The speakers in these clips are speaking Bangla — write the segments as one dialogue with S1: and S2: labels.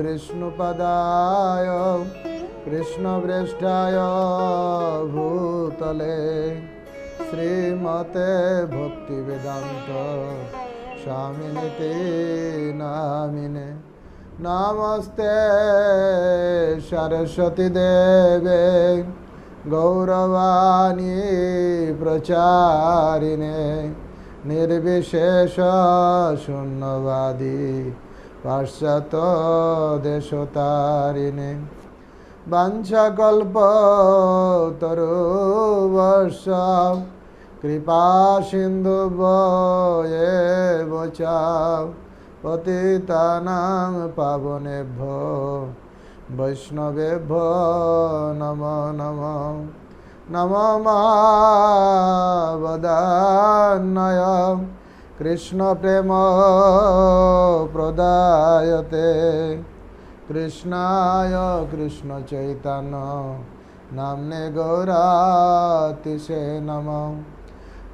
S1: विष्णुपदाय कृष्णप्रेष्ठाय भूतले श्रीमते भक्तिवेदांत स्वामिनिति नामिने। नमस्ते सरस्वती देवे गौरवाणी प्रचारिणे निर्विशेष शून्यवादी पाश्चात्य देशतारिणे। वाञ्छाकल्पतरुवर्ष कृपा सिन्धुभ्येव च पतितानां पावनेभ्यो वैष्णवेभ्यो नमो नमः। नमो महावदान्नाय कृष्ण प्रेम प्रदायते कृष्णाय कृष्ण चैतन्य नाम्ने गौरातिसे नमः।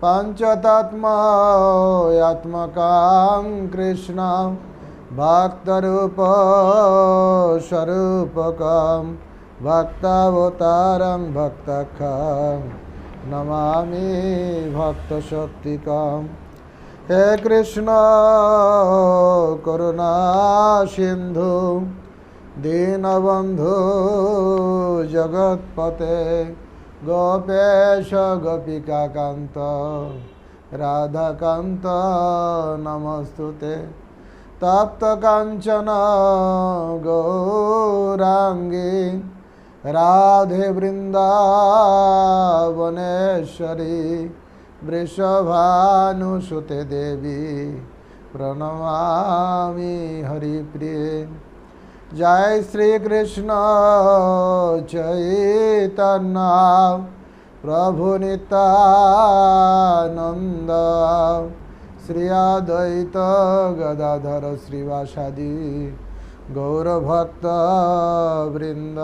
S1: पंचतत्त्वात्मकं कृष्ण भक्तरूप स्वरूपकं भक्तावतारं भक्तखं नमामि भक्तशक्तिकं। हे कृष्ण करुणा सिंधु दीनबंधु जगत्पते गोपेश गोपिकाकांत राधाकांत नमस्तुते। तप्त कांचन गौरांगी राधे वृंदावनेश्वरी वृषभानुसुते देवी प्रणमामि हरिप्रिये। जय श्री कृष्ण चैतन्य प्रभु नित्यानंद श्री अद्वैत गदाधर श्रीवासादि गौरभक्त वृंद।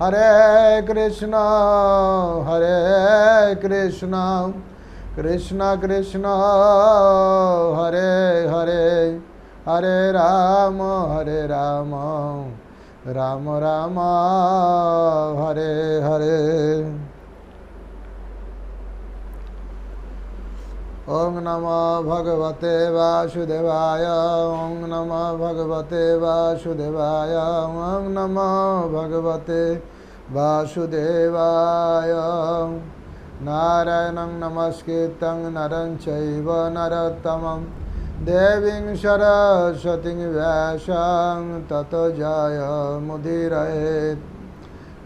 S1: हरे कृष्ण कृष्ण कृष्ण हरे हरे हरे राम राम राम हरे हरे। ओम नमो भगवते वासुदेवाय ओम नमो भगवते वासुदेवाय ओम नमो भगवते वासुदेवाय। नारायणं नमस्कृतं नरं चैव नरोत्तमं देवीं सरस्वतीं व्यासं ततो जयमुदीरयेत्।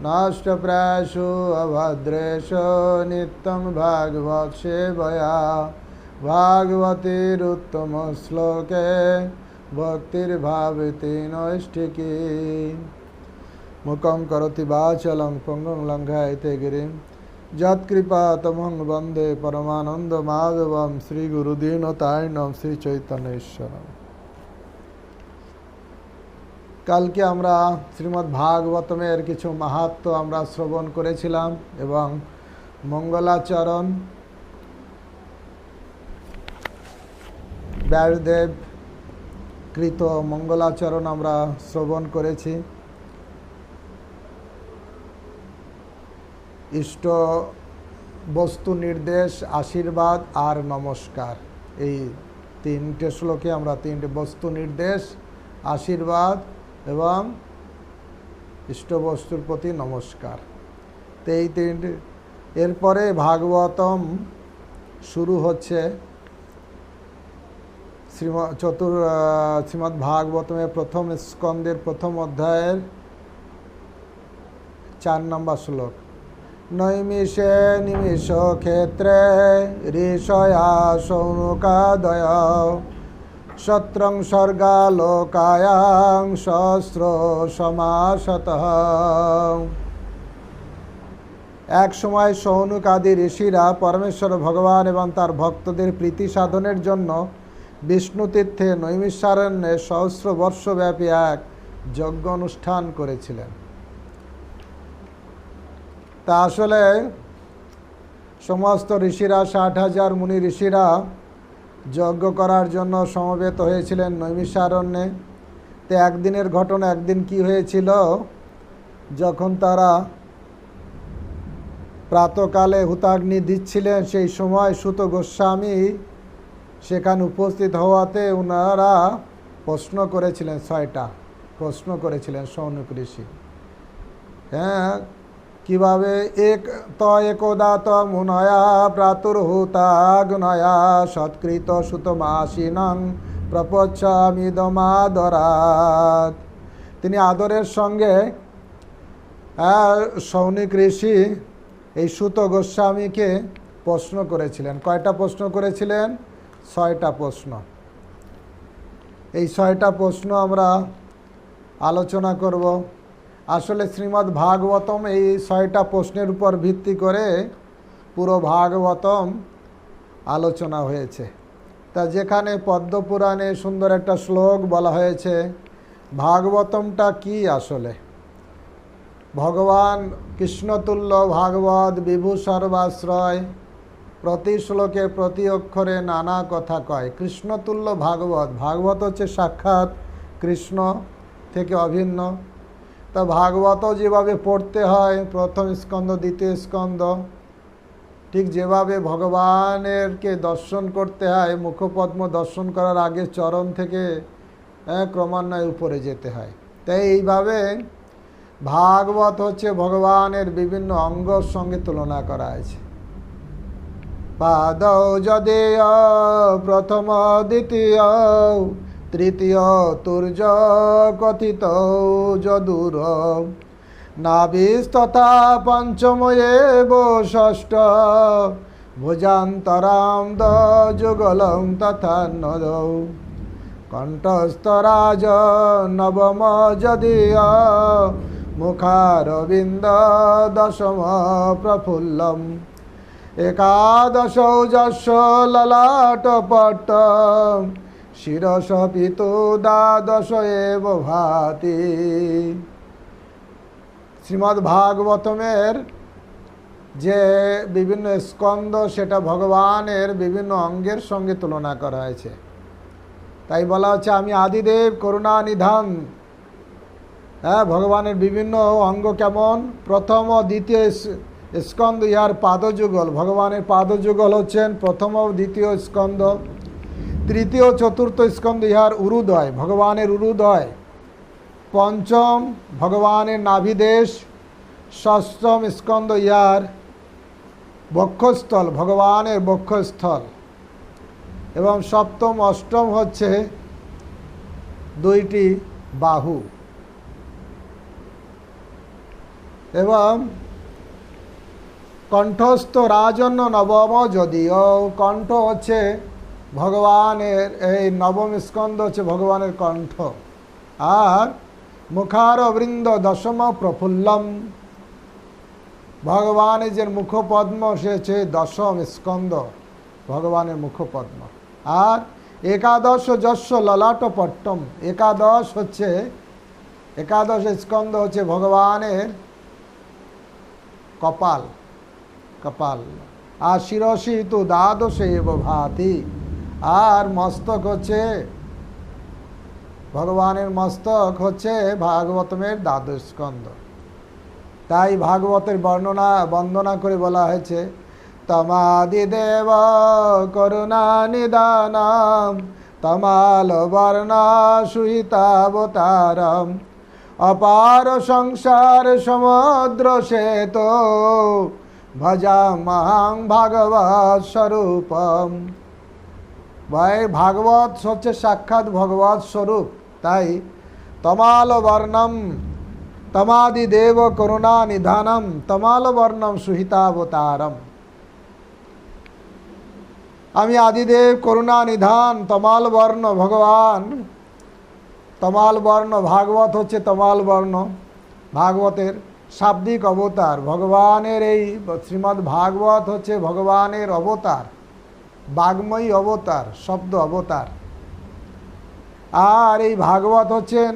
S1: नष्टप्रायेषु अभद्रेषु नित्यं भागवत सेवया भागवतीरुत्तमश्लोके भक्तिर्भावति नैष्ठिकी। मुखं करोति वाचालं पंगुं लङ्घयते गिरिं यत्कृपातमहं वन्दे परमानन्दमाधवं श्रीगुरुदीनतारिणं श्री चैतन्येश्वरम्। কালকে আমরা শ্রীমদ্ ভাগবতমের কিছু মাহাত্ম্য আমরা শ্রবণ করেছিলাম এবং মঙ্গলাচরণ ব্যাসদেব কৃত মঙ্গলাচরণ আমরা শ্রবণ করেছি। ইষ্ট বস্তু নির্দেশ আশীর্বাদ আর নমস্কার, এই তিনটে শ্লোকে আমরা তিনটে বস্তু নির্দেশ আশীর্বাদ এবং ইষ্টবস্তুর প্রতি নমস্কার, তো এই তিনটে। এরপরে ভাগবতম শুরু হচ্ছে শ্রীমদ্ ভাগবতমের প্রথম স্কন্দের প্রথম অধ্যায়ের 4 নম্বর শ্লোক। নৈমিষে নিমিষ ক্ষেত্রে ঋষয়া সৌনকাদয় সত্রং স্বর্গালোকায়াং সহস্র সমাসতঃ। এক সময় সৌনক আদি ঋষিরা পরমেশ্বর ভগবান এবং তার ভক্তদের প্রীতি সাধনের জন্য বিষ্ণু তীর্থে নৈমিষারণ্যে সহস্র বর্ষব্যাপী এক যজ্ঞ অনুষ্ঠান করেছিলেন। তা আসলে সমস্ত ঋষিরা 60,000 মুনি ঋষিরা যজ্ঞ করার জন্য সমবেত হয়েছিলেন নৈমিষারণ্যে। তো একদিনের ঘটনা, একদিন কি হয়েছিল, যখন তারা প্রাতকালে হুতাগ্নি দিচ্ছিলেন, সেই সময় সুত গোস্বামী সেখানে উপস্থিত হওয়াতে ওনারা প্রশ্ন করেছিলেন, 6টা প্রশ্ন করেছিলেন শৌনক ঋষি। হ্যাঁ, কীভাবে একদা মুনয়া প্রাতুর্হুতাগ্নয়া সৎকৃত সুতমাসিনং প্রপচ্ছামিদমাদরাৎ। তিনি আদরের সঙ্গে শৌনক ঋষি এই সুত গোস্বামীকে প্রশ্ন করেছিলেন। কয়টা প্রশ্ন করেছিলেন? 6টা প্রশ্ন। এই 6টা প্রশ্ন আমরা আলোচনা করব। আসলে শ্রীমদ্ ভাগবতম এই 6টা প্রশ্নের উপর ভিত্তি করে পুরো ভাগবতম আলোচনা হয়েছে। তা যেখানে পদ্মপুরাণে সুন্দর একটা শ্লোক বলা হয়েছে, ভাগবতমটা কি আসলে? ভগবান কৃষ্ণতুল্য ভাগবত বিভু সর্বাশ্রয়, প্রতি শ্লোকে প্রতি অক্ষরে নানা কথা কয়। কৃষ্ণতুল্য ভাগবত, ভাগবত হচ্ছে সাক্ষাৎ কৃষ্ণ থেকে অভিন্ন। তা ভাগবতও যেভাবে পড়তে হয়, প্রথম স্কন্ধ দ্বিতীয় স্কন্ধ, ঠিক যেভাবে ভগবানেরকে দর্শন করতে হয়, মুখপদ্ম দর্শন করার আগে চরণ থেকে ক্রমান্বয়ে উপরে যেতে হয়। তাই এইভাবে ভাগবত হচ্ছে ভগবানের বিভিন্ন অঙ্গর সঙ্গে তুলনা করা হয়েছে। পাদৌ যদেয় প্রথম দ্বিতীয় তৃতীয় তুর্য কথিত যদুর নাভিস্তথা পঞ্চম এব ষষ্ঠ ভুজান্তরাম যুগলং তথা নদৌ কণ্ঠস্থরাজ নবম যদীয় মুখারবিন্দ দশম প্রফুল্লম একাদশ যশ ললাটপট্ট শিরস পিতু দ্বাদশ এব ভাতি। শ্রীমদ্ ভাগবতমের যে বিভিন্ন স্কন্ধ, সেটা ভগবানের বিভিন্ন অঙ্গের সঙ্গে তুলনা করা হয়েছে। তাই বলা হচ্ছে আমি আদিদেব করুণা নিধান। হ্যাঁ, ভগবানের বিভিন্ন অঙ্গ কেমন? প্রথম ও দ্বিতীয় স্কন্ধ ইহার পাদযুগল, ভগবানের পাদযুগল হচ্ছেন প্রথম ও দ্বিতীয় স্কন্ধ। তৃতীয় চতুর্থ স্কন্ধ ইহার উরুদয়, ভগবানের উরুদয়। পঞ্চম ভগবানের নাভিদেশ। ষষ্ঠম স্কন্ধ ইহার বক্ষস্থল, ভগবানের বক্ষস্থল। এবং সপ্তম অষ্টম হচ্ছে 2টি বাহু। এবং কণ্ঠস্থ রাজন্য নবম যদিও, কণ্ঠ হচ্ছে ভগবানের, এই নবম স্কন্ধ হচ্ছে ভগবানের কণ্ঠ। আর মুখার বৃন্দ দশম প্রফুল্লম, ভগবানের যে মুখপদ্ম সে হচ্ছে দশম স্কন্ধ, ভগবানের মুখপদ্ম। আর একাদশ যশ ললাটপট্টম, একাদশ স্কন্ধ হচ্ছে ভগবানের কপাল। আর শিরসি তু দ্বাদশ এব ভাতি, আর মস্তক হচ্ছে ভগবানের মস্তক হচ্ছে ভাগবতমের দ্বাদশ স্কন্ধ। তাই ভাগবতের বন্দনা করে বলা হয়েছে তমাদিদেব করুণা নিদানম তমাল বর্ণা সুহিতাবতারম অপার সংসার সমুদ্র সেতো ভজামহং ভাগবত স্বরূপম। ভাগবত হচ্ছে সাক্ষাৎ ভগবত স্বরূপ। তাই তমাল বর্ণম তমাদিদেব করুণা নিধানম তমাল বর্ণম সুহিতাবতারম। আমি আদিদেব করুণা নিধান, তমাল বর্ণ ভগবান। তমাল বর্ণ ভাগবত হচ্ছে তমাল বর্ণ, ভাগবতের শাব্দিক অবতার। ভগবানের এই শ্রীমদ্ ভাগবত হচ্ছে ভগবানের অবতার, বাগ্ময়ী অবতার, শব্দ অবতার। আর এই ভাগবত হচ্ছেন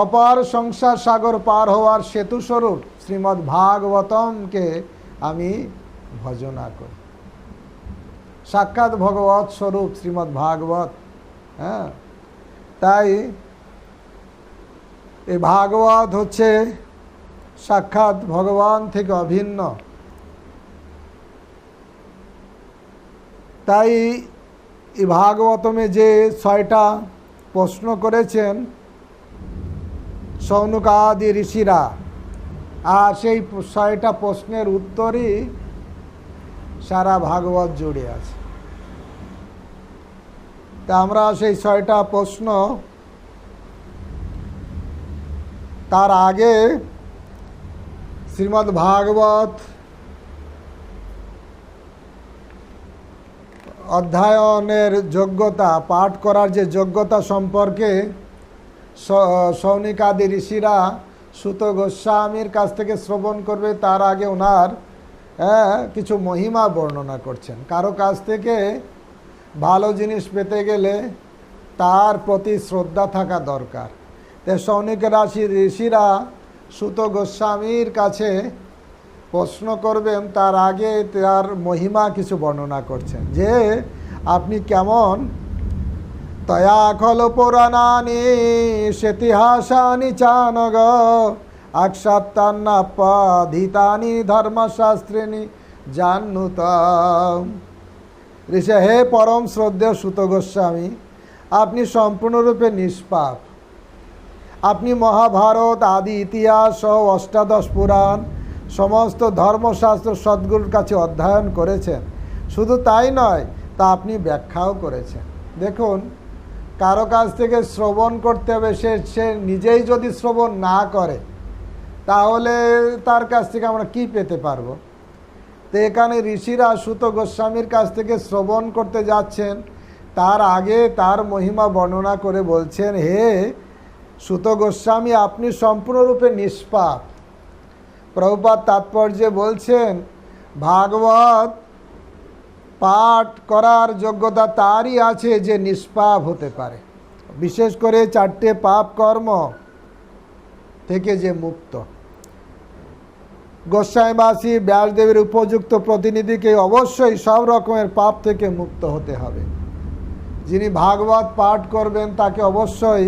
S1: অপার সংসার সাগর পার হওয়ার সেতু স্বরূপ। শ্রীমদ্ ভাগবতমকে আমি ভজনা করি, সাক্ষাৎ ভগবত স্বরূপ শ্রীমদ্ ভাগবত। হ্যাঁ, তাই এই ভাগবত হচ্ছে সাক্ষাৎ ভগবান থেকে অভিন্ন। তাই এই ভাগবতমে যে 6টা প্রশ্ন করেছেন শৌনকাদি ঋষিরা, আর সেই 6টা প্রশ্নের উত্তরই সারা ভাগবত জুড়ে আছে। তা আমরা সেই 6টা প্রশ্ন, তার আগে শ্রীমদ্ ভাগবত অধ্যয়নের যোগ্যতা, পাঠ করার যে যোগ্যতা সম্পর্কে শৌনিকাদি ঋষিরা সুত গোস্বামীর কাছ থেকে শ্রবণ করবে, তার আগে ওনার কিছু মহিমা বর্ণনা করছেন। কারো কাছ থেকে ভালো জিনিস পেতে গেলে তার প্রতি শ্রদ্ধা থাকা দরকার। তাই শৌনিক ঋষিরা সুত গোস্বামীর কাছে প্রশ্ন করবেন, তার আগে তার মহিমা কিছু বর্ণনা করছেন যে আপনি কেমন। তয়া খল পুরাণানি সেতিহাসানি চানগ আক্ষাত্তান্নাপাধিতানি ধর্মশাস্ত্রিণী জান্নুত। ঋষি, হে পরম শ্রদ্ধেয় সুত গোস্বামী, আপনি সম্পূর্ণরূপে নিষ্পাপ। আপনি মহাভারত, আদি ইতিহাস সহ অষ্টাদশ পুরাণ, সমস্ত ধর্মশাস্ত্র সদ্গুরুর কাছে অধ্যয়ন করেছেন। শুধু তাই নয়, তা আপনি ব্যাখ্যাও করেছেন। দেখুন, কারো কাছ থেকে শ্রবণ করতে হবে, সে নিজেই যদি শ্রবণ না করে তাহলে তার কাছ থেকে আমরা কি পেতে পারবো? তো এখানে ঋষিরা সুত গোস্বামীর কাছ থেকে শ্রবণ করতে যাচ্ছেন, তার আগে তার মহিমা বর্ণনা করে বলছেন, হে সুত গোস্বামী, আপনি সম্পূর্ণরূপে নিষ্পাপ। প্রভুপাদ তাৎপর্যে বলছেন, ভাগবত পাঠ করার যোগ্যতা তারই আছে যে নিষ্পাপ হতে পারে, বিশেষ করে 4টে পাপ কর্ম থেকে যে মুক্ত। গোস্বামীবাসী ব্যাসদেবের উপযুক্ত প্রতিনিধিকে অবশ্যই সব রকমের পাপ থেকে মুক্ত হতে হবে। যিনি ভাগবত পাঠ করবেন তাকে অবশ্যই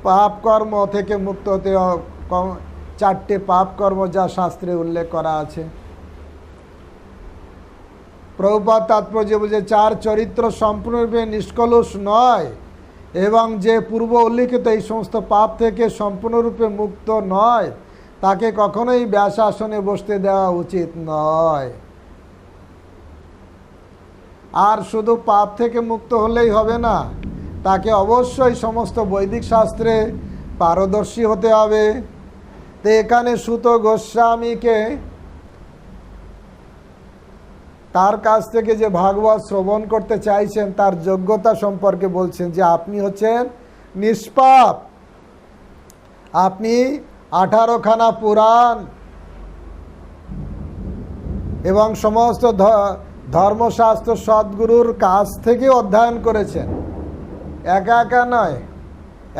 S1: পাপ কর্ম থেকে মুক্ত হতে হবে। 4টে পাপ কর্ম যা শাস্ত্রে উল্লেখ করা আছে। প্রভুপাদ তাৎপর্য বলছে, 4 চরিত্র সম্পূর্ণরূপে নিষ্কলুষ নয় এবং যে পূর্ব উল্লিখিত এই সমস্ত পাপ থেকে সম্পূর্ণরূপে মুক্ত নয়, তাকে কখনোই ব্যাসাসনে বসতে দেওয়া উচিত নয়। আর শুধু পাপ থেকে মুক্ত হলেই হবে না, তাকে অবশ্যই সমস্ত বৈদিক শাস্ত্রে পারদর্শী হতে হবে। তো এখানে সুত গোস্বামীকে তার কাছ থেকে যে ভাগবত শ্রবণ করতে চাইছেন তার যোগ্যতা সম্পর্কে বলছেন যে আপনি হচ্ছেন নিষ্পাপ। আপনি 18খানা পুরাণ এবং সমস্ত ধর্মশাস্ত্র সদ্গুরুর কাছ থেকে অধ্যয়ন করেছেন। একা একা নয়,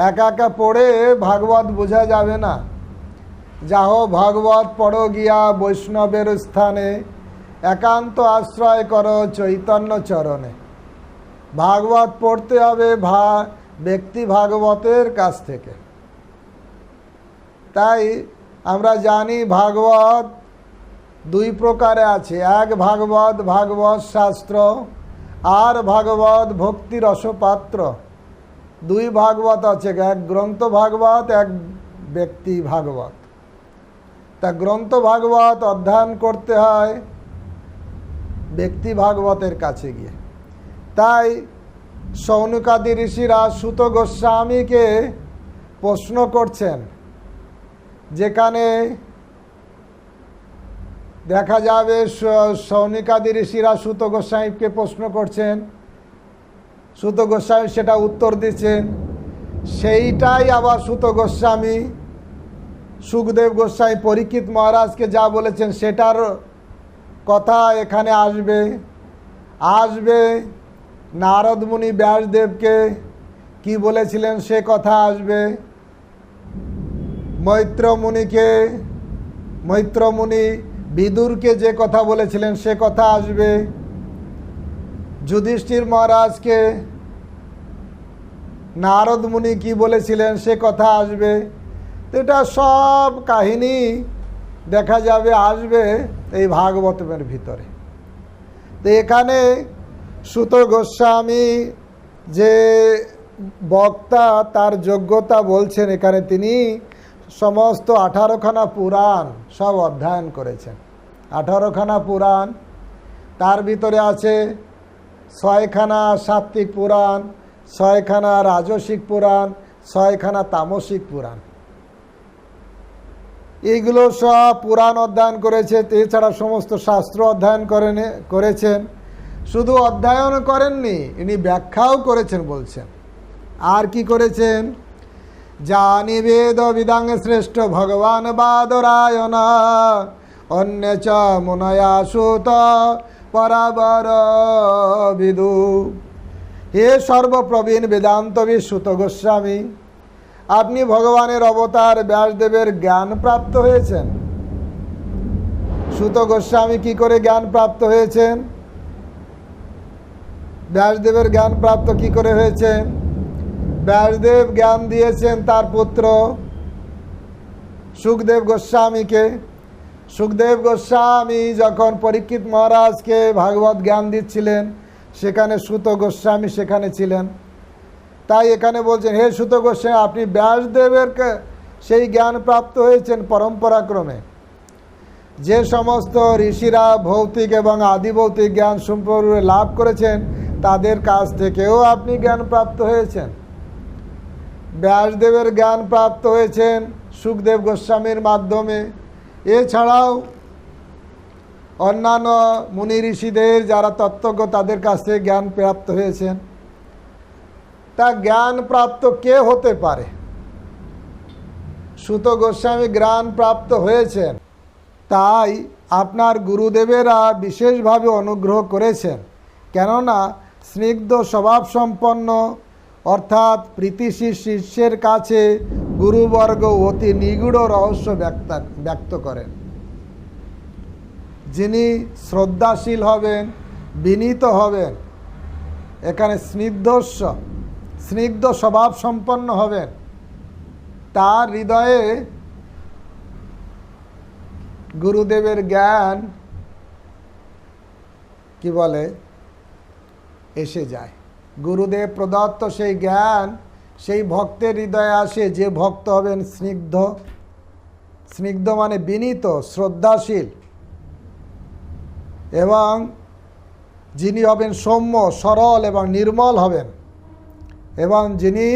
S1: একা একা পড়ে ভাগবত বোঝা যাবে না। যাহো ভাগবত পড়ো গিয়া বৈষ্ণবের স্থানে, একান্ত আশ্রয় করো চৈতন্য চরণে। ভাগবত পড়তে হবে ব্যক্তি ভাগবতের কাছ থেকে। তাই আমরা জানি ভাগবত 2 প্রকারে আছে। এক ভাগবত, ভাগবত শাস্ত্র, আর ভাগবত ভক্তি রসপাত্র। 2 ভাগবত আছে, এক গ্রন্থ ভাগবত, এক ব্যক্তি ভাগবত। তা গ্রন্থ ভাগবত অধ্যয়ন করতে হয় ব্যক্তি ভাগবতের কাছে গিয়ে। তাই শৌনকাদি ঋষিরা সুত গোস্বামীকে প্রশ্ন করছেন, যেখানে দেখা যাবে শৌনকাদি ঋষিরা সুত গোস্বামীকে প্রশ্ন করছেন, সুত গোস্বামী সেটা উত্তর দিচ্ছেন। সেইটাই আবার সুত গোস্বামী সুখদেব গোস্বামী পরীক্ষিত মহারাজকে যা বলেছেন সেটার কথা এখানে আসবে। নারদ মুনি ব্যাসদেবকে কি বলেছিলেন সে কথা আসবে। মৈত্র মুনি বিদুরকে যে কথা বলেছিলেন সে কথা আসবে। যুধিষ্ঠির মহারাজকে নারদ মুনি কি বলেছিলেন সে কথা আসবে। এটা সব কাহিনী দেখা যাবে, আসবে এই ভাগবতের ভিতরে। তো এখানে সুত গোস্বামী যে বক্তা, তার যোগ্যতা বলছেন, এখানে তিনি সমস্ত 18খানা পুরাণ সব অধ্যয়ন করেছেন। 18খানা পুরাণ, তার ভিতরে আছে 6খানা সাত্ত্বিক পুরাণ, 6খানা রাজসিক পুরাণ, 6খানা তামসিক পুরাণ। এইগুলো সব পুরাণ অধ্যয়ন করেছে। এছাড়া সমস্ত শাস্ত্র অধ্যয়ন করেছেন। শুধু অধ্যয়ন করেননি, ইনি ব্যাখ্যাও করেছেন বলছেন। আর কি করেছেন? জানি বেদ বিদাং শ্রেষ্ঠ ভগবান বাদরায়ণা অন্য চ মুনয়া সুত পরাবর বিদু। হে সর্বপ্রবীণ বেদান্তবিদ সুত গোস্বামী, আপনি ভগবানের অবতার ব্যাসদেবের জ্ঞান প্রাপ্ত হয়েছেন। সুত গোস্বামী কি করে জ্ঞান প্রাপ্ত হয়েছেন? ব্যাসদেবের জ্ঞান প্রাপ্ত কি করে হয়েছে? ব্যাসদেব জ্ঞান দিয়েছেন তার পুত্র সুখদেব গোস্বামীকে। সুখদেব গোস্বামী যখন পরীক্ষিত মহারাজকে ভাগবত জ্ঞান দিচ্ছিলেন, সেখানে সুত গোস্বামী সেখানে ছিলেন। তাই এখানে বলছেন, হে সুত গোস্বামী, আপনি ব্যাসদেবের সেই জ্ঞান প্রাপ্ত হয়েছেন পরম্পরাক্রমে। যে সমস্ত ঋষিরা ভৌতিক এবং আদিভৌতিক জ্ঞান সম্পর্কে লাভ করেছেন, তাদের কাছ থেকেও আপনি জ্ঞান প্রাপ্ত হয়েছেন। ব্যাসদেবের জ্ঞান প্রাপ্ত হয়েছেন সুখদেব গোস্বামীর মাধ্যমে। এছাড়াও অন্যান্য মুনি ঋষিদের যারা তত্ত্বজ্ঞ, তাদের কাছ থেকে জ্ঞান প্রাপ্ত হয়েছেন। তা জ্ঞান প্রাপ্ত কে হতে পারে? সুত গোস্বামী জ্ঞান প্রাপ্ত হয়েছেন। তাই আপনার গুরুদেবেরা বিশেষভাবে অনুগ্রহ করেছেন, কেননা স্নিগ্ধ স্বভাবসম্পন্ন অর্থাৎ প্রীতিশীল শিষ্যের কাছে গুরুবর্গ অতি নিগূঢ় রহস্য ব্যক্ত করেন। যিনি শ্রদ্ধাশীল হবেন, বিনীত হবেন, এখানে স্নিগ্ধ স্বভাবসম্পন্ন হবেন, তার হৃদয়ে গুরুদেবের জ্ঞান কি বলে এসে যায়। গুরুদেব প্রদত্ত সেই জ্ঞান সেই ভক্তের হৃদয়ে আসে, যে ভক্ত হবেন স্নিগ্ধ মানে বিনীত, শ্রদ্ধাশীল, এবং যিনি হবেন সৌম্য, সরল এবং নির্মল হবেন, এবং যিনি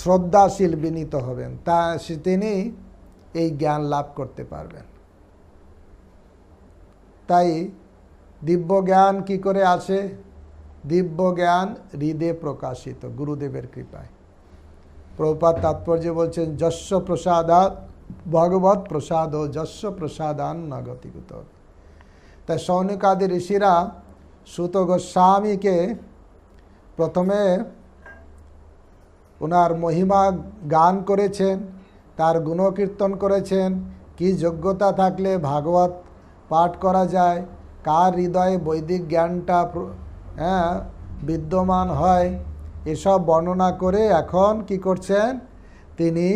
S1: শ্রদ্ধাশীল বিনীত হবেন, তিনি এই জ্ঞান লাভ করতে পারবেন। তাই দিব্য জ্ঞান কি করে আসে? দিব্য জ্ঞান হৃদয়ে প্রকাশিত গুরুদেবের কৃপায়। প্রভুপাদ তাৎপর্য বলছেন, যস্য প্রসাদাৎ ভগবৎ প্রসাদ ও যস্য প্রসাদান ন গতিকুত। তাই শৌনকাদি ঋষিরা সুত গোস্বামীকে প্রথমে ওনার মহিমা গান করেছেন, তার গুণকীর্তন করেছেন, কি যোগ্যতা থাকলে ভাগবত পাঠ করা যায়, কার হৃদয়ে বৈদিক জ্ঞানটা বিদ্যমান হয়, এসব বর্ণনা করে এখন কি করছেন? তিনি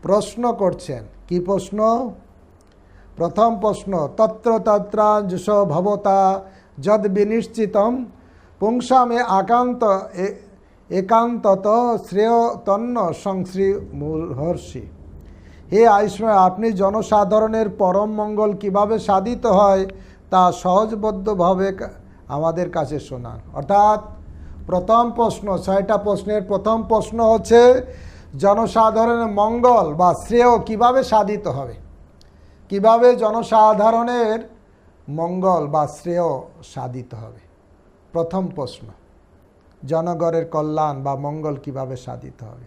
S1: প্রশ্ন করছেন। কি প্রশ্ন? প্রথম প্রশ্ন, তত্র তত্রাঞ্জুষ ভবতা যদ বিনিশ্চিতম পুংসামে একান্তত শ্রেয় তন্ন সংশ্রী মহর্ষি। হে আয়ুষ্মান, আপনি জনসাধারণের পরম মঙ্গল কীভাবে সাধিত হয় তা সহজবদ্ধভাবে আমাদের কাছে শোনান। অর্থাৎ প্রথম প্রশ্ন, 6টা প্রশ্নের প্রথম প্রশ্ন হচ্ছে জনসাধারণের মঙ্গল বা শ্রেয় কিভাবে সাধিত হবে, কিভাবে জনসাধারণের মঙ্গল বা শ্রেয় সাধিত হবে। প্রথম প্রশ্ন, জনগণের কল্যাণ বা মঙ্গল কিভাবে সাধিত হবে।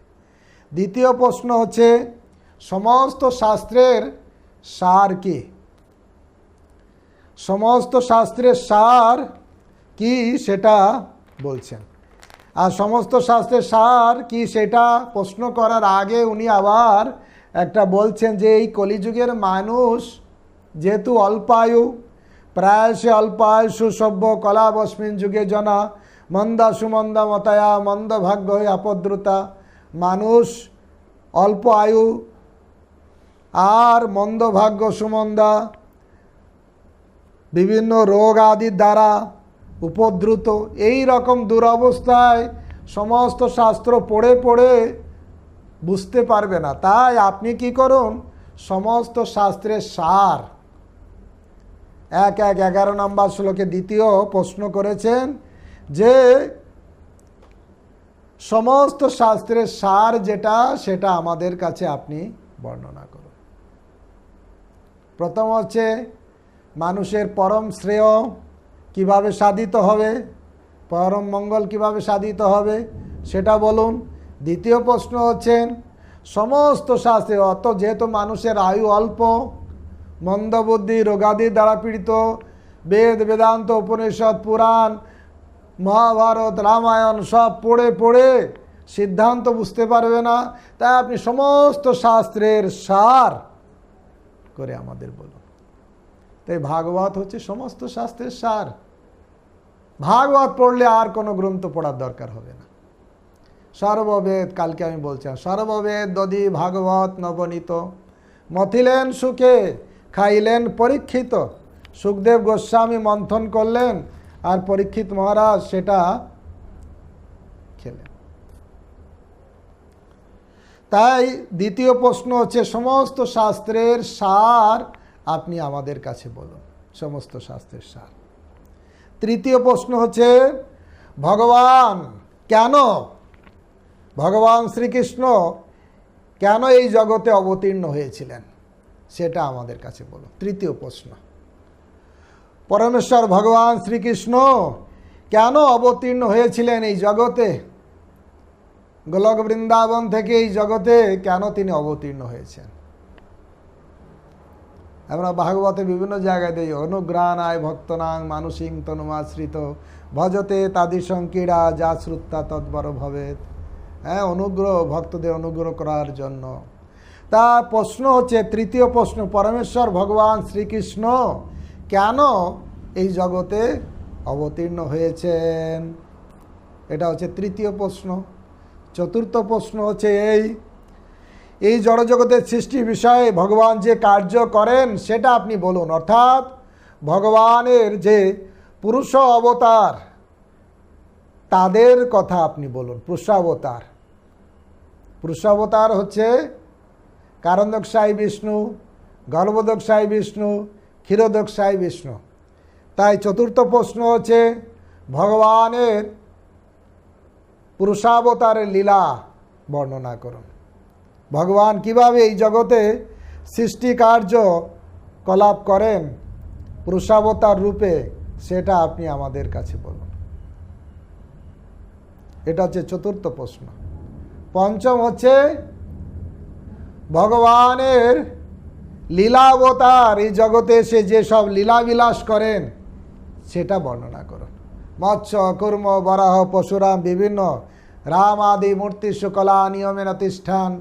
S1: দ্বিতীয় প্রশ্ন হচ্ছে সমস্ত শাস্ত্রের সার কি, সমস্ত শাস্ত্রের সার কি সেটা বলছেন। আর সমস্ত শাস্ত্রের সার কি সেটা প্রশ্ন করার আগে উনি আবার একটা বলছেন যে এই কলিযুগের মানুষ যেহেতু অল্পায়ু, প্রায়শই অল্পায়ুষু সভ্য কলাবস্মিন যুগে জনা মন্দা সুমন্দা মতায়া মন্দ ভাগ্য আপদ্রুতা মানুষ অল্প আয়ু আর মন্দভাগ্য সুমন্দা বিভিন্ন রোগ আদির দ্বারা উপদ্রুত, এই রকম দুরবস্থায় সমস্ত শাস্ত্র পড়ে পড়ে বুঝতে পারবে না। তাই আপনি কি করুন, সমস্ত শাস্ত্রের সার 11 নম্বর শ্লোকে দ্বিতীয় প্রশ্ন করেছেন যে সমস্ত শাস্ত্রের সার যেটা, সেটা আমাদের কাছে আপনি বর্ণনা করুন। প্রথম হচ্ছে মানুষের পরম শ্রেয় কিভাবে সাধিত হবে, পরম মঙ্গল কিভাবে সাধিত হবে সেটা বলুন। দ্বিতীয় প্রশ্ন হচ্ছেন সমস্ত শাস্ত্রে, যেহেতু মানুষের আয়ু অল্প, মন্দবুদ্ধি রোগাদির দ্বারা পীড়িত, বেদ বেদান্ত উপনিষদ পুরাণ মহাভারত রামায়ণ সব পড়ে পড়ে সিদ্ধান্ত বুঝতে পারবে না। তাই আপনি সমস্ত শাস্ত্রের সার করে আমাদের বলুন। তাই ভাগবত হচ্ছে সমস্ত শাস্ত্রের সার। ভাগবত পড়লে আর কোনো গ্রন্থ পড়ার দরকার হবে না। সর্ববেদ, কালকে আমি বলছিলাম, সর্ববেদ দধি ভাগবত নবনীত, মথিলেন সুখে খাইলেন পরীক্ষিত। সুখদেব গোস্বামী মন্থন করলেন আর পরীক্ষিত মহারাজ সেটা খেলেন। তাই দ্বিতীয় প্রশ্ন হচ্ছে সমস্ত শাস্ত্রের সার আপনি আমাদের কাছে বলুন, সমস্ত শাস্ত্রের সার। তৃতীয় প্রশ্ন হচ্ছে ভগবান কেন, ভগবান শ্রীকৃষ্ণ কেন এই জগতে অবতীর্ণ হয়েছিলেন সেটা আমাদের কাছে বলুন। তৃতীয় প্রশ্ন, পরমেশ্বর ভগবান শ্রীকৃষ্ণ কেন অবতীর্ণ হয়েছিলেন এই জগতে, গোলক বৃন্দাবন থেকে এই জগতে কেন তিনি অবতীর্ণ হয়েছেন। আমরা ভাগবতে বিভিন্ন জায়গায় দেখি অনুগ্রহানায় ভক্তনাং মানসিং তনুমাশ্রিত ভজতে তাদি সংকীড়া যা শ্রুত্তা তৎবর ভবেত। হ্যাঁ, অনুগ্রহ, ভক্তদের অনুগ্রহ করার জন্য। তার প্রশ্ন হচ্ছে তৃতীয় প্রশ্ন, পরমেশ্বর ভগবান শ্রীকৃষ্ণ কেন এই জগতে অবতীর্ণ হয়েছেন, এটা হচ্ছে তৃতীয় প্রশ্ন। চতুর্থ প্রশ্ন হচ্ছে এই জড়জগতের সৃষ্টি বিষয়ে ভগবান যে কার্য করেন সেটা আপনি বলুন। অর্থাৎ ভগবানের যে পুরুষ অবতার তাদের কথা আপনি বলুন। পুরুষাবতার, পুরুষাবতার হচ্ছে কারণদক্ষায় বিষ্ণু, গর্ভদক্ষায় বিষ্ণু, ক্ষীরদক্ষায় বিষ্ণু। তাই চতুর্থ প্রশ্ন হচ্ছে ভগবানের পুরুষাবতারের লীলা বর্ণনা করুন। ভগবান কিভাবে এই জগতে সৃষ্টি কার্য কলাপ করেন পুরুষাবতার রূপে, সেটা আপনি আমাদের কাছে বলুন। এটা হচ্ছে চতুর্থ প্রশ্ন। পঞ্চম হচ্ছে ভগবানের লীলাবতার এই জগতে এসে যেসব লীলাবিলাস করেন সেটা বর্ণনা করুন। মৎস্য কুর্ম বরাহ পশুরাম বিভিন্ন রাম আদি মূর্তি শুকলা নিয়মেন তিষ্ঠান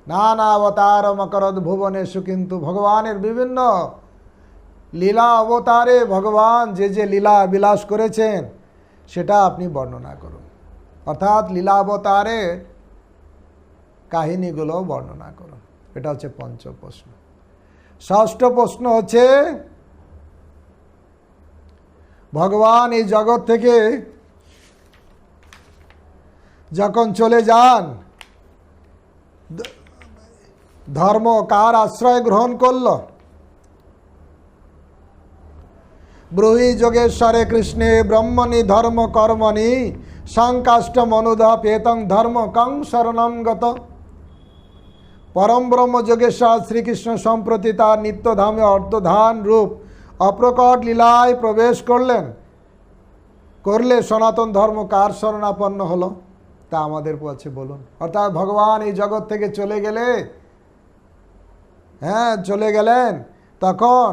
S1: নানা অবতার মকরদ ভুবনেশু। কিন্তু ভগবানের বিভিন্ন লীলা অবতারে ভগবান যে যে লীলা বিলাস করেছেন সেটা আপনি বর্ণনা করুন। অর্থাৎ লীলা অবতারের কাহিনীগুলো বর্ণনা করুন। এটা হচ্ছে পঞ্চম প্রশ্ন। ষষ্ঠ প্রশ্ন হচ্ছে ভগবান এই জগৎ থেকে যখন চলে যান, ধর্ম কার আশ্রয় গ্রহণ করল? ব্রুহি যোগেশ্বরে কৃষ্ণে ব্রহ্মণি ধর্ম কর্মণি সংকাষ্ট মনুধ পেতং ধর্ম কং শরণম গত। পরম ব্রহ্ম যোগেশ্বর শ্রীকৃষ্ণ সম্প্রতি তার নিত্যধামে অর্ধধান রূপ অপ্রকট লীলায় প্রবেশ করলে সনাতন ধর্ম কার শরণাপন্ন হলো তা আমাদের কাছে বলুন। অর্থাৎ ভগবান এই জগৎ থেকে চলে গেলেন তখন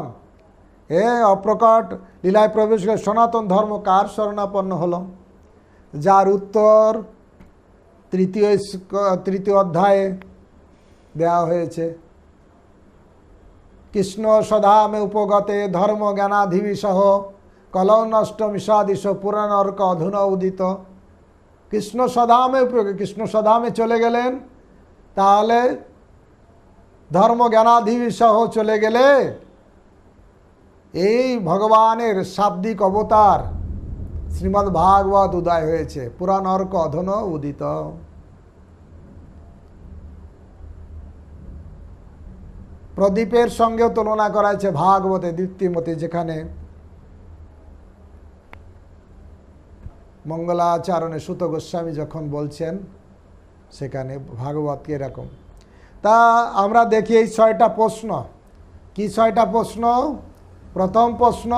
S1: অপ্রকট লীলায় প্রবেশ করে সনাতন ধর্ম কার শরণাপন্ন হলো, যার উত্তর তৃতীয় অধ্যায়ে দেওয়া হয়েছে। কৃষ্ণ সধামে উপগতে ধর্ম জ্ঞানাধিবিসহ কলৌ নষ্ট মিষাদিশ পুরাণর্ক অধুনা উদিত। কৃষ্ণ সধামে কৃষ্ণ সধামে চলে গেলেন, তাহলে ধর্ম জ্ঞানাধি সহ চলে গেলে এই ভগবানের শাব্দিক অবতার শ্রীমদ্ ভাগবত উদয় হয়েছে। পুরাণর্ক অধন উদিত। প্রদীপের সঙ্গেও তুলনা করা হয়েছে ভাগবতে দীপ্তিমতি, যেখানে মঙ্গলাচরণে সুত গোস্বামী যখন বলছেন সেখানে ভাগবতকে এরকম। তা আমরা দেখি এই 6টা প্রশ্ন। কি 6টা প্রশ্ন? প্রথম প্রশ্ন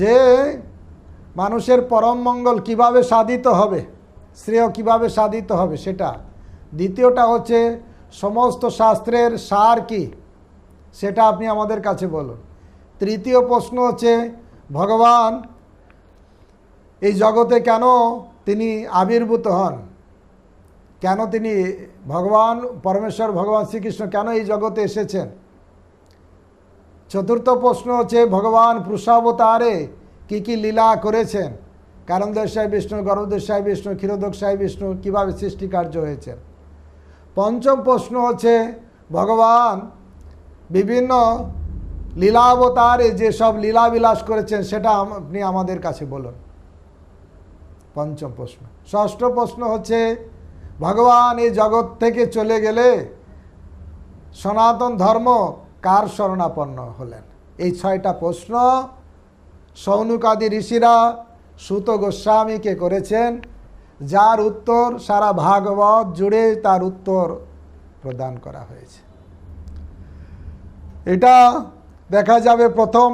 S1: যে মানুষের পরম মঙ্গল কিভাবে সাধিত হবে, শ্রেয় কিভাবে সাধিত হবে সেটা। দ্বিতীয়টা হচ্ছে সমস্ত শাস্ত্রের সার কি, সেটা আপনি আমাদের কাছে বলুন। তৃতীয় প্রশ্ন হচ্ছে ভগবান এই জগতে কেন তিনি আবির্ভূত হন, কেন তিনি ভগবান পরমেশ্বর ভগবান শ্রীকৃষ্ণ কেন এই জগতে এসেছেন। চতুর্থ প্রশ্ন হচ্ছে ভগবান পুরুষাবতারে কি কি লীলা করেছেন, কারণদেশায় বিষ্ণু, গর্ভদেশায় বিষ্ণু, ক্ষীরোদকশায় বিষ্ণু, কীভাবে সৃষ্টিকার্য হয়েছে। পঞ্চম প্রশ্ন হচ্ছে ভগবান বিভিন্ন লীলাবতারে যেসব লীলাবিলাস করেছেন সেটা আপনি আমাদের কাছে বলুন। পঞ্চম প্রশ্ন। ষষ্ঠ প্রশ্ন হচ্ছে ভগবান এই জগৎ থেকে চলে গেলে সনাতন ধর্ম কার শরণাপন্ন হলেন। এই 6টা প্রশ্ন সৌনকাদি ঋষিরা সুত গোস্বামীকে করেছেন, যার উত্তর সারা ভাগবত জুড়ে তার উত্তর প্রদান করা হয়েছে। এটা দেখা যাবে প্রথম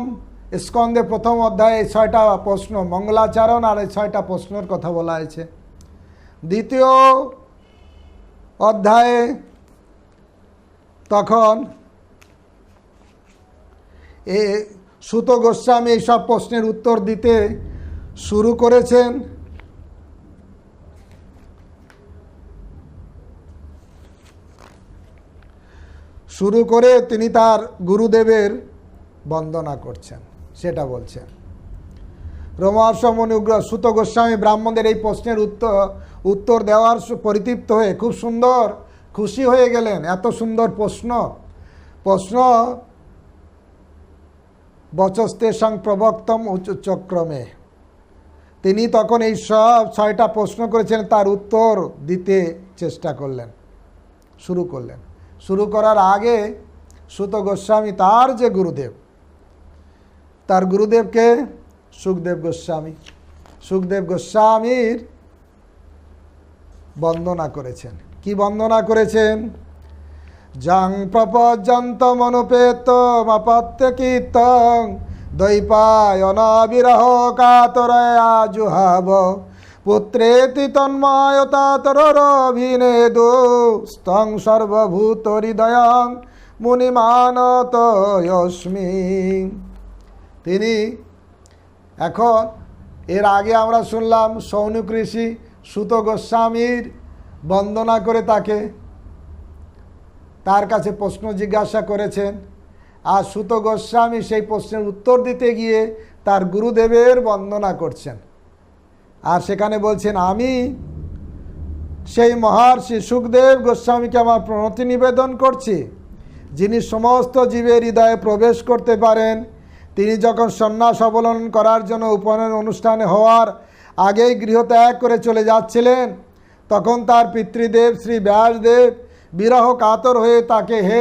S1: স্কন্ধে প্রথম অধ্যায়ে এই 6টা প্রশ্ন মঙ্গলাচরণ আর এই 6টা প্রশ্নের কথা বলা হয়েছে। দ্বিতীয় অধ্যায়ে তখন সুত গোস্বামী এইসব প্রশ্নের উত্তর দিতে শুরু করেছেন। শুরু করে তিনি তার গুরুদেবের বন্দনা করছেন, সেটা বলছেন। রোমহর্ষ মুনি উগ্র সুত গোস্বামী ব্রাহ্মণদের এই প্রশ্নের উত্তর দেওয়ার পরিতৃপ্ত হয়ে খুব সুন্দর খুশি হয়ে গেলেন। এত সুন্দর প্রশ্ন বচস্তেষাং প্রবক্তম উচ্চক্রমে। তিনি তখন এই সব 6টা প্রশ্ন করেছেন, তার উত্তর দিতে চেষ্টা করলেন, শুরু করলেন। শুরু করার আগে সুত গোস্বামী তার যে গুরুদেব, তার গুরুদেবকে সুখদেব গোস্বামীর বন্দনা করেছেন। কি বন্দনা করেছেন? যাং প্রপযন্তমনুপেতমপত্য কীর্তং দ্বৈপায়নবিরহ কাতরয়া জুহাব পুত্রেতি তন্ময়তাতরভিনেদু স্তং সর্বভূত হৃদয়ং মুনিমানতয়স্মি। তিনি এখন এর আগে আমরা শুনলাম সৌনক ঋষি সুত গোস্বামীর বন্দনা করে তার কাছে প্রশ্ন জিজ্ঞাসা করেছেন, আর সুত গোস্বামী সেই প্রশ্নের উত্তর দিতে গিয়ে তার গুরুদেবের বন্দনা করছেন। আর সেখানে বলছেন, আমি সেই মহর্ষি সুখদেব গোস্বামীকে আমার প্রণতি নিবেদন করছি, যিনি সমস্ত জীবের হৃদয়ে প্রবেশ করতে পারেন। তিনি যখন সন্ন্যাস অবলম্বন করার জন্য উপনয়ন অনুষ্ঠানে হওয়ার আগেই গৃহত্যাগ করে চলে যাচ্ছিলেন, তখন তার পিতৃদেব শ্রী ব্যাসদেব বিরহ কাতর হয়ে তাকে হে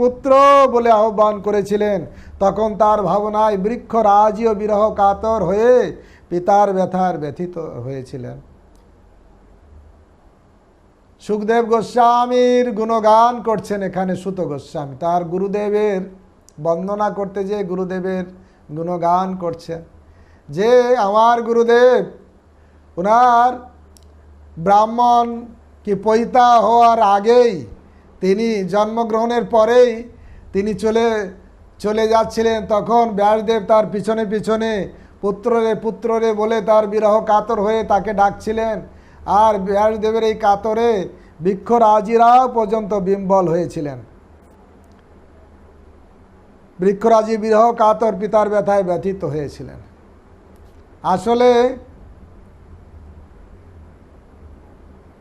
S1: পুত্র বলে আহ্বান করেছিলেন। তখন তার ভাবনায় বৃক্ষরাজিও বিরহ কাতর হয়ে পিতার ব্যথার ব্যথিত হয়েছিলেন। সুখদেব গোস্বামীর গুণগান করছেন এখানে সুত গোস্বামী, তার গুরুদেবের বন্দনা করতে যে গুরুদেবের গুণগান করছেন, যে আমার গুরুদেব ওনার ব্রাহ্মণ কি পৈতা হওয়ার আগেই, তিনি জন্মগ্রহণের পরেই তিনি চলে যাচ্ছিলেন। তখন ব্যাসদেব তার পিছনে পিছনে পুত্ররে বলে তার বিরহ কাতর হয়ে তাকে ডাকছিলেন। আর ব্যাসদেবের এই কাতরে বৃক্ষরাজিরাও পর্যন্ত বিম্বল হয়েছিলেন। বৃক্ষরাজি বিরহ কাতর পিতার ব্যথায় ব্যথিত হয়েছিলেন। আসলে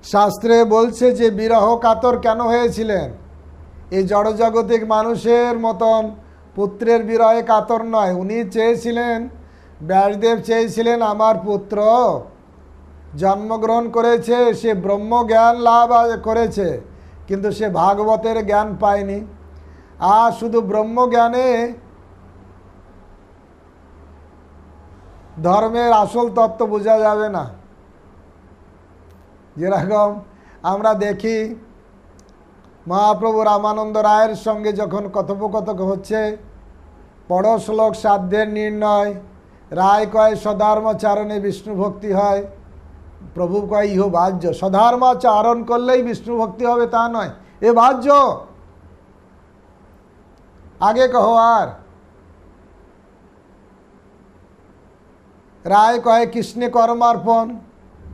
S1: শাস্ত্রে বলছে যে বিরহ কাতর কেন হয়েছিলেন? এই জড়জাগতিক মানুষের মতন পুত্রের বিরহে কাতর নয়। উনি চেয়েছিলেন, ব্যাসদেব চেয়েছিলেন আমার পুত্র জন্মগ্রহণ করেছে, সে ব্রহ্মজ্ঞান লাভ করেছে, কিন্তু সে ভাগবতের জ্ঞান পায়নি। আর শুধু ব্রহ্মজ্ঞানে ধর্মের আসল তত্ত্ব বোঝা যাবে না। যেরকম আমরা দেখি মহাপ্রভু রামানন্দ রায়ের সঙ্গে যখন কথোপকথন হচ্ছে, পড়ো শ্লোক সাধ্যের নির্ণয়, রায় কয় স্বধর্মাচরণে বিষ্ণু ভক্তি হয়, প্রভু কয় ইহ বাহ্য। স্বধর্মাচরণ করলেই বিষ্ণু ভক্তি হবে তা নয়, এ বাহ্য। আগে কহো আর। রায় কয় কৃষ্ণে কর্মার্পণ,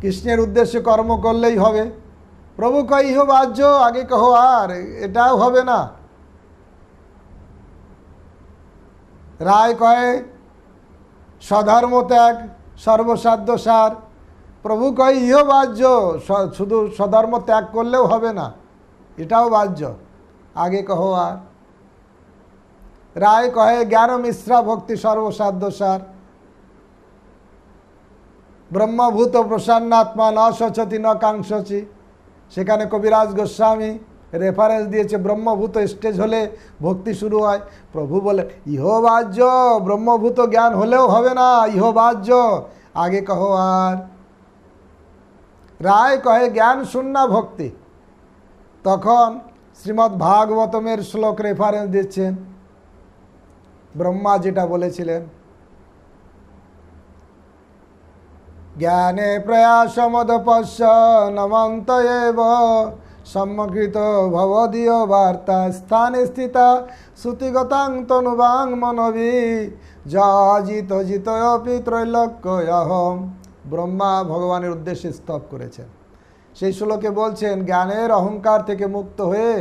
S1: কৃষ্ণের উদ্দেশ্যে কর্ম করলেই হবে। প্রভু কয় ইহ বাহ্য, আগে কহো আর, এটাও হবে না। রায় কয় স্বধর্ম ত্যাগ সর্বসাধ্য সার, প্রভু কয় ইহ বাহ্য, শুধু স্বধর্ম ত্যাগ করলেও হবে না, এটাও বাহ্য, আগে কহো আর। রায় কহে জ্ঞান মিশ্রা ভক্তি সর্বসাধ্য সার, ব্রহ্মভূত প্রসন্নাত্মা ন শোচতি ন কাঙ্ক্ষতি। সেখানে কবিরাজ গোস্বামী রেফারেন্স দিয়েছে ব্রহ্মভূত স্টেজ হলে ভক্তি শুরু হয়। প্রভু বলে ইহ বাহ্য, ব্রহ্মভূত জ্ঞান হলেও হবে না, ইহ বাহ্য, আগে কহো আর। রায় কহে জ্ঞান শূন্য ভক্তি। তখন শ্রীমদ্ ভাগবতমের শ্লোক রেফারেন্স দিচ্ছেন, ব্রহ্মা যেটা বলেছিলেন, জ্ঞানে প্রয়াসমদপস্য নমন্ত এব সম্মকৃত ভবদীয় বার্তা স্থানে স্থিতা শ্রুতিগতাং তনুবাং মনবি জিত জিতয়পি ত্রৈলোক্যহম। ব্রহ্মা ভগবানের উদ্দেশ্যে স্তব করেছেন। সেই শ্লোকে বলছেন জ্ঞানের অহংকার থেকে মুক্ত হয়ে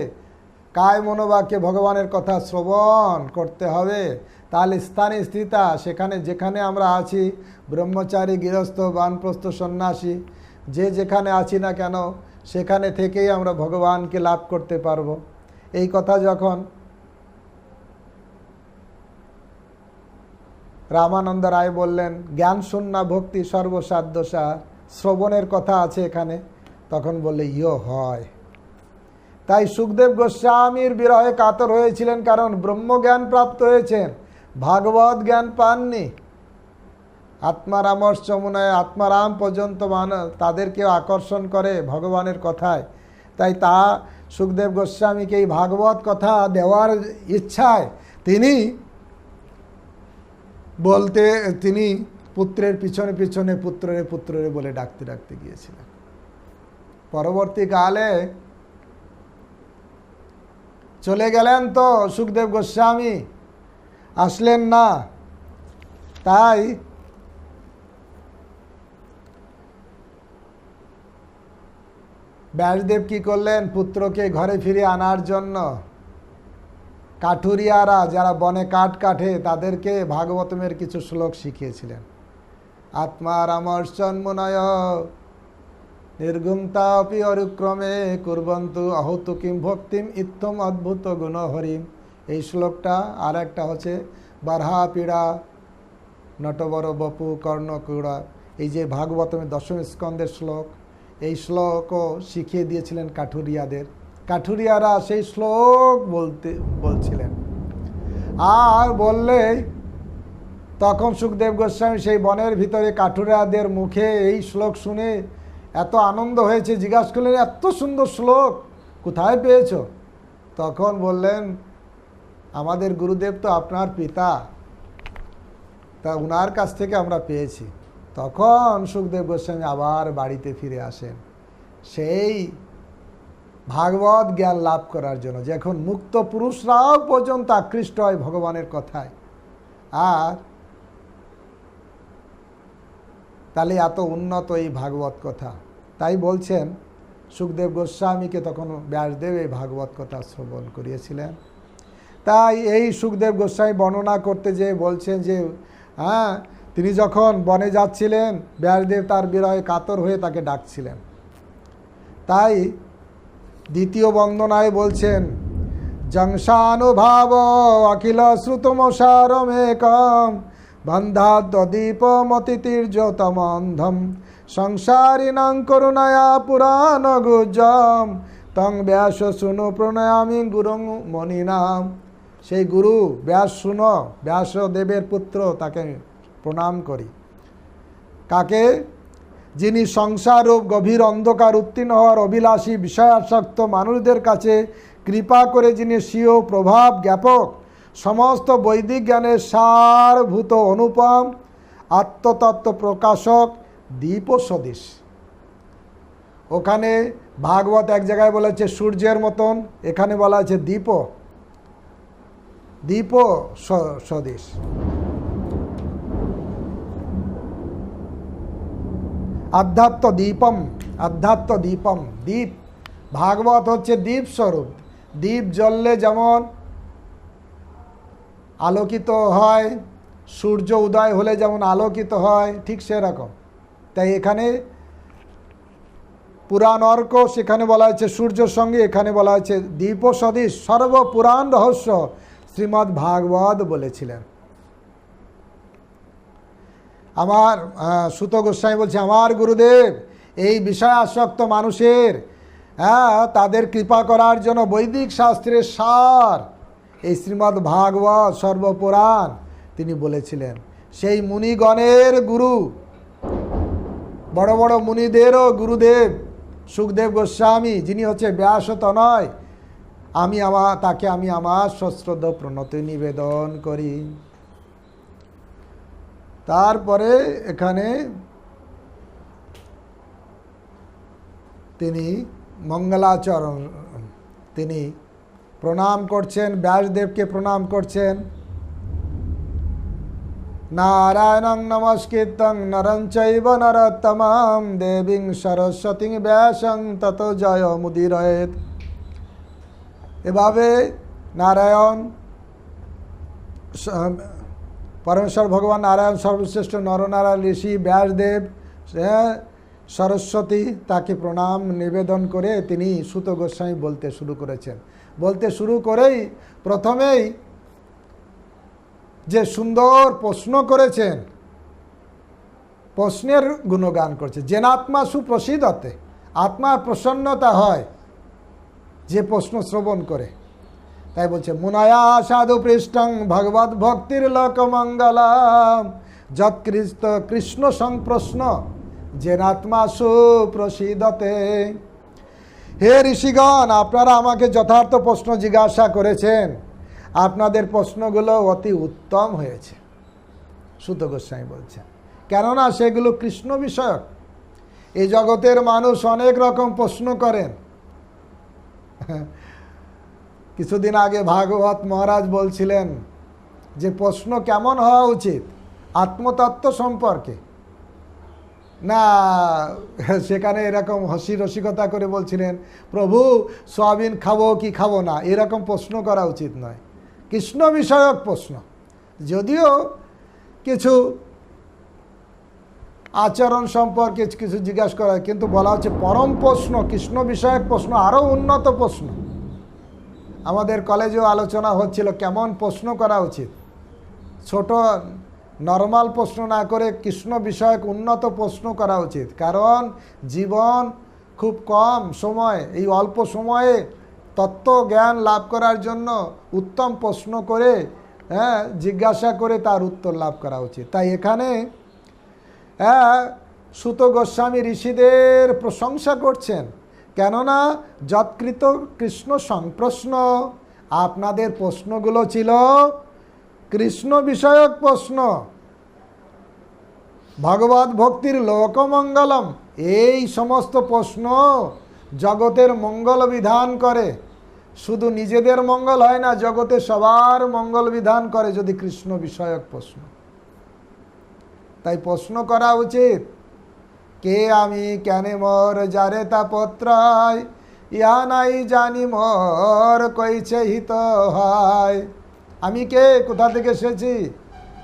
S1: কায় মনোবাক্যে ভগবানের কথা শ্রবণ করতে হবে। তাহলে স্থানে স্থিতা, সেখানে যেখানে আমরা আছি, ব্রহ্মচারী গৃহস্থ বানপ্রস্থ সন্ন্যাসী, যে যেখানে আছি না কেন, সেখানে থেকেই আমরা ভগবানকে লাভ করতে পারব। এই কথা যখন রামানন্দ রায় বললেন জ্ঞান শূন্য ভক্তি সর্বসাধ্য সার, শ্রবণের কথা আছে এখানে, তখন বললে ইয় হয়। তাই সুখদেব গোস্বামীর বিরহে কাতর হয়েছিলেন, কারণ ব্রহ্মজ্ঞান প্রাপ্ত হয়েছেন, ভাগবত জ্ঞান পাননি। আত্মারামর্শ মুনায় আত্মারাম পর্যন্ত তাদেরকেও আকর্ষণ করে ভগবানের কথায়। তাই সুখদেব গোস্বামীকে এই ভাগবত কথা দেওয়ার ইচ্ছায় তিনি পুত্রের পিছনে পিছনে পুত্ররে পুত্ররে বলে ডাকতে ডাকতে গিয়েছিলেন। পরবর্তীকালে চলে গেলেন তো সুখদেব গোস্বামী, আসলেন না। তাই ব্যাসদেব কি করলেন, পুত্রকে ঘরে ফিরে আনার জন্য কাঠুরিয়ারা যারা বনে কাঠ কাটে তাদেরকে ভাগবতমের কিছু শ্লোক শিখিয়েছিলেন। আত্মারামর্ষন্মনয় নির্গুমতা অপি অনুক্রমে কুর্বন্তু অহতু কিম ভক্তিম ইত্থম অদ্ভুত গুণ হরিম। এই শ্লোকটা, আর একটা হচ্ছে বারহা পীড়া নটবর বপু কর্ণকুড়া। এই যে ভাগবতমের দশম স্কন্ধের শ্লোক, এই শ্লোকও শিখিয়ে দিয়েছিলেন কাঠুরিয়াদের। কাঠুরিয়ারা সেই শ্লোক বলছিলেন। আর বললে তখন সুখদেব গোস্বামী সেই বনের ভিতরে কাঠুরিয়াদের মুখে এই শ্লোক শুনে এত আনন্দ হয়েছে, জিজ্ঞাসা করলেন এত সুন্দর শ্লোক কোথায় পেয়েছ? তখন বললেন আমাদের গুরুদেব তো আপনার পিতা, তা উনার কাছ থেকে আমরা পেয়েছি। তখন সুখদেব গোস্বামী আবার বাড়িতে ফিরে আসেন সেই ভাগবত জ্ঞান লাভ করার জন্য, যখন মুক্ত পুরুষরাও পর্যন্ত আকৃষ্ট হয় ভগবানের কথায়। আর তাহলে এত উন্নত এই ভাগবত কথা। তাই বলছেন সুখদেব গোস্বামীকে তখন ব্যাসদেব এই ভাগবত কথা শ্রবণ করিয়েছিলেন। তাই এই সুখদেব গোস্বামী বর্ণনা করতে যেয়ে বলছেন যে তিনি যখন বনে যাচ্ছিলেন, ব্যাসদেব তার বিরহে কাতর হয়ে তাকে ডাকছিলেন। তাই দ্বিতীয় বন্দনায় বলছেন, জংসানুভাব অখিল শ্রুতমসারমেকম বন্ধাদ্বদীপমতিতীর্যতমন্ধম সংসারিণাং করুণয়া পুরাণ গুজ্জম তং ব্যাস শুনো প্রণয়ামি গুরুং মণিনাম। সেই গুরু ব্যাস শুনো, ব্যাসদেবের পুত্র, তাকে প্রণাম করি। কাকে? যিনি সংসাররূপ গভীর অন্ধকার উত্তীর্ণ হওয়ার অভিলাষী বিষয়াসক্ত মানুষদের কাছে কৃপা করে যিনি স্বীয় প্রভাব জ্ঞাপক, সমস্ত বৈদিক জ্ঞানের সারভূত অনুপম আত্মতত্ত্ব প্রকাশক দীপ সদৃশ। ওখানে ভাগবত এক জায়গায় বলেছে সূর্যের মতন, এখানে বলা আছে দীপ, দীপ সদৃশ। আধ্যাত্ম দীপম, আধ্যাত্ম দীপম, দীপ। ভাগবত হচ্ছে দীপ স্বরূপ। দীপ জ্বললে যেমন আলোকিত হয়, সূর্য উদয় হলে যেমন আলোকিত হয়, ঠিক সেরকম। তাই এখানে পুরাণ অর্ক, সেখানে বলা হয়েছে সূর্যের সঙ্গে, এখানে বলা হয়েছে দীপ সদৃশ। সর্বপুরাণ রহস্য শ্রীমদ্ ভাগবত বলেছিলেন। আমার সুত গোস্বামী বলছে, আমার গুরুদেব এই বিষয় আসক্ত মানুষের তাদের কৃপা করার জন্য বৈদিক শাস্ত্রের সার এই শ্রীমদ্ ভাগবত সর্বপুরাণ তিনি বলেছিলেন। সেই মুনিগণের গুরু, বড় বড় মুনিদেরও গুরুদেব সুখদেব গোস্বামী, যিনি হচ্ছে ব্যাসতনয়, তাকে আমি আমার সশ্রদ্ধ প্রণতি নিবেদন করি। তারপরে এখানে তিনি মঙ্গলাচরণ, তিনি প্রণাম করছেন, ব্যাসদেবকে প্রণাম করছেন। নারায়ণং নমস্কৃত্যং নরং চৈব নরোত্তমং দেবীং সরস্বতীং ব্যাসং ততো জয় মুদিরয়েৎ। এভাবে নারায়ণ, পরমেশ্বর ভগবান নারায়ণ সর্বশ্রেষ্ঠ নরনারায়ণ ঋষি ব্যাসদেব, সরস্বতী, তাকে প্রণাম নিবেদন করে তিনি সুত গোস্বামী বলতে শুরু করেছেন। বলতে শুরু করেই প্রথমেই যে সুন্দর প্রশ্ন করেছেন, প্রশ্নের গুণগান করছে। জেনাত্মা সুপ্রসিদতে, আত্মার প্রসন্নতা হয় যে প্রশ্ন শ্রবণ করে। তাই বলছে, মুনয়া সাধু পৃষ্ঠং ভগবত ভক্তির লোকমঙ্গলম যৎকৃষ্ট কৃষ্ণ সংপ্রশ্ন জেনাত্মা সুপ্রসিদতে। হে ঋষিগণ, আপনারা আমাকে যথার্থ প্রশ্ন জিজ্ঞাসা করেছেন, আপনাদের প্রশ্নগুলো অতি উত্তম হয়েছে। সুত গোস্বামী বলছেন, কেননা সেগুলো কৃষ্ণ বিষয়ক। এই জগতের মানুষ অনেক রকম প্রশ্ন করেন। কিছুদিন আগে ভাগবত মহারাজ বলছিলেন যে প্রশ্ন কেমন হওয়া উচিত আত্মতত্ত্ব সম্পর্কে। না, সেখানে এরকম হাসি রসিকতা করে বলছিলেন, প্রভু সয়াবিন খাবো কি খাবো না, এরকম প্রশ্ন করা উচিত নয়। কৃষ্ণ বিষয়ক প্রশ্ন, যদিও কিছু আচরণ সম্পর্কে কিছু জিজ্ঞাসা করা, কিন্তু বলা হচ্ছে পরম প্রশ্ন, কৃষ্ণ বিষয়ক প্রশ্ন, আরও উন্নত প্রশ্ন। আমাদের কলেজেও আলোচনা হচ্ছিল কেমন প্রশ্ন করা উচিত। ছোট নর্মাল প্রশ্ন না করে কৃষ্ণ বিষয়ক উন্নত প্রশ্ন করা উচিত। কারণ জীবন খুব কম সময়, এই অল্প সময়ে তত্ত্ব জ্ঞান লাভ করার জন্য উত্তম প্রশ্ন করে জিজ্ঞাসা করে তার উত্তর লাভ করা উচিত। তাই এখানে সুত গোস্বামী ঋষিদের প্রশংসা করছেন, কেননা যৎকৃত কৃষ্ণ সংপ্রশ্ন, আপনাদের প্রশ্নগুলো ছিল কৃষ্ণ বিষয়ক প্রশ্ন। ভগবত ভক্তির লোকমঙ্গলম, এই সমস্ত প্রশ্ন জগতের মঙ্গল বিধান করে। শুধু নিজেদের মঙ্গল হয় না, জগতে সবার মঙ্গল বিধান করে যদি কৃষ্ণ বিষয়ক প্রশ্ন। তাই প্রশ্ন করা উচিত, কে আমি, কেন মোর, যারে তাপত্রয়, ইহা নাই জানি মোর, কইছে হিত হয়। আমি কে, কোথা থেকে এসেছি?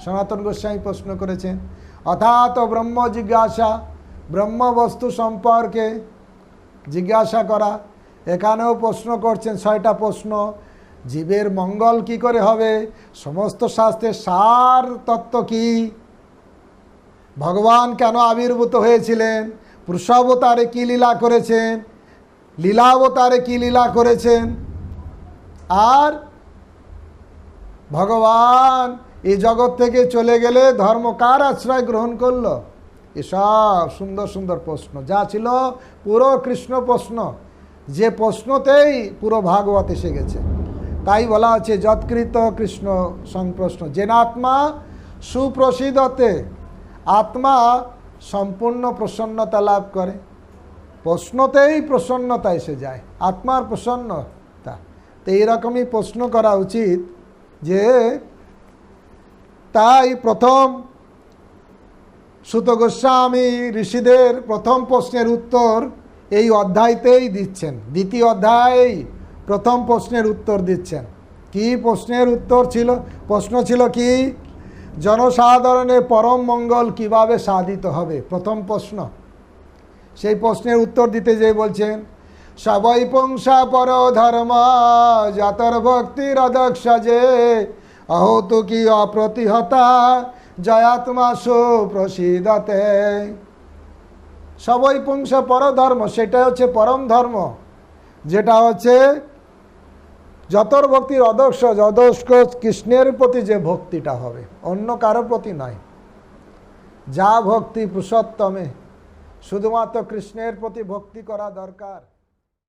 S1: সনাতন গোস্বামী প্রশ্ন করেছেন। অর্থাৎ ব্রহ্ম জিজ্ঞাসা, ব্রহ্ম বস্তু সম্পর্কে জিজ্ঞাসা করা। এখানেও প্রশ্ন করছেন 6টা প্রশ্ন। জীবের মঙ্গল কি করে হবে, সমস্ত শাস্ত্রের সার তত্ত্ব কি, ভগবান কেন আবির্ভূত হয়েছিলেন, পুরুষাবতারে কি লীলা করেছেন, লীলাবতারে কি লীলা করেছেন, আর ভগবান এই জগৎ থেকে চলে গেলে ধর্ম কার আশ্রয় গ্রহণ করলো। এসব সুন্দর সুন্দর প্রশ্ন যা ছিল পুরো কৃষ্ণ প্রশ্ন, যে প্রশ্নতেই পুরো ভাগবত এসে গেছে। তাই বলা আছে যৎকৃত কৃষ্ণ সংপ্রশ্ন, জেনাত্মা সুপ্রসিদতে, আত্মা সম্পূর্ণ প্রসন্নতা লাভ করে। প্রশ্নতেই প্রসন্নতা এসে যায়, আত্মার প্রসন্নতা। তো এইরকমই প্রশ্ন করা উচিত। যে তাই প্রথম সুত গোস্বামী ঋষিদের প্রথম প্রশ্নের উত্তর এই অধ্যায়তেই দিচ্ছেন। দ্বিতীয় অধ্যায় প্রথম প্রশ্নের উত্তর দিচ্ছেন। কি প্রশ্নের উত্তর ছিল? প্রশ্ন ছিল কি, জনসাধারণের পরম মঙ্গল কিভাবে সাধিত হবে, প্রথম প্রশ্ন। সেই প্রশ্নের উত্তর দিতে যেয়ে বলছেন, সবই পুংসা পর ধর্ম যাতর ভক্তির অদক্ষ যে অহতু কি অপ্রতিহতা জয়াত্মা সুপ্রসিদতে। সবই পুংস পর ধর্ম, সেটা হচ্ছে পরম ধর্ম, যেটা হচ্ছে যতর ভক্তির অদক্ষ, যদস্ক কৃষ্ণের প্রতি যে ভক্তিটা হবে, অন্য কারো প্রতি নয়। যা ভক্তি পুরুষোত্তমে, শুধুমাত্র কৃষ্ণের প্রতি ভক্তি করা দরকার।